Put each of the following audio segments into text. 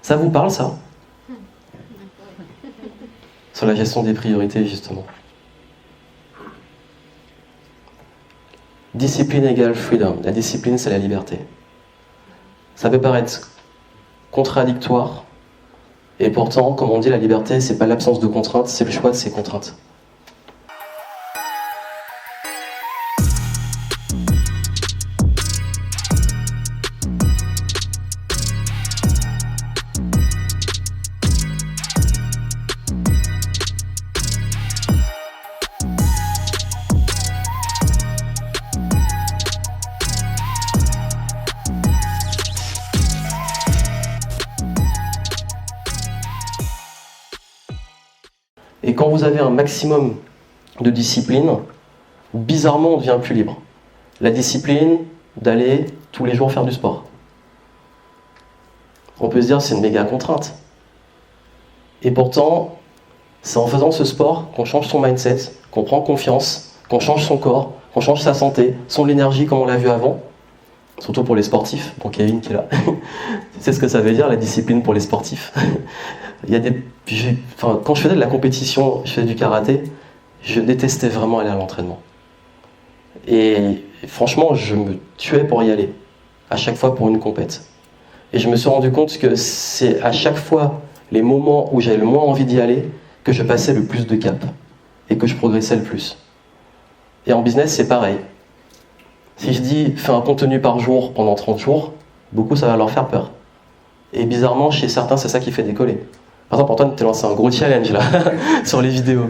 Ça vous parle, ça? Sur la gestion des priorités, justement. Discipline égale freedom. La discipline, c'est la liberté. Ça peut paraître contradictoire, et pourtant, comme on dit, la liberté, c'est pas l'absence de contraintes, c'est le choix de ces contraintes. Et quand vous avez un maximum de discipline, bizarrement, on devient plus libre. La discipline d'aller tous les jours faire du sport. On peut se dire c'est une méga contrainte. Et pourtant, c'est en faisant ce sport qu'on change son mindset, qu'on prend confiance, qu'on change son corps, qu'on change sa santé, son énergie comme on l'a vu avant. Surtout pour les sportifs. Bon, Kevin qui est là. Tu sais ce que ça veut dire, la discipline pour les sportifs? Il y a quand je faisais de la compétition, je faisais du karaté, je détestais vraiment aller à l'entraînement. Et franchement, je me tuais pour y aller, à chaque fois pour une compète. Et je me suis rendu compte que c'est à chaque fois les moments où j'avais le moins envie d'y aller que je passais le plus de cap et que je progressais le plus. Et en business, c'est pareil. Si je dis fais un contenu par jour pendant 30 jours, beaucoup ça va leur faire peur. Et bizarrement, chez certains, c'est ça qui fait décoller. Par exemple, Antoine, tu t'es lancé un gros challenge là, sur les vidéos.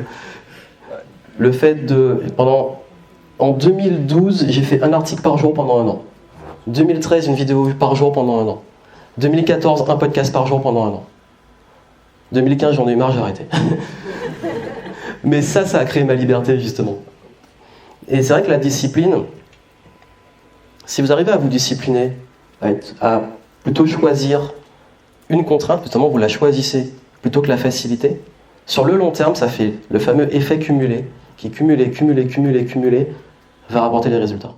Le fait de... En 2012, j'ai fait un article par jour pendant 1 an. 2013, une vidéo par jour pendant 1 an. 2014, un podcast par jour pendant 1 an. 2015, j'en ai eu marre, j'ai arrêté. Mais ça a créé ma liberté, justement. Et c'est vrai que la discipline, si vous arrivez à vous discipliner, à plutôt choisir une contrainte, justement, vous la choisissez plutôt que la facilité, sur le long terme, ça fait le fameux effet cumulé, qui cumulé, va rapporter des résultats.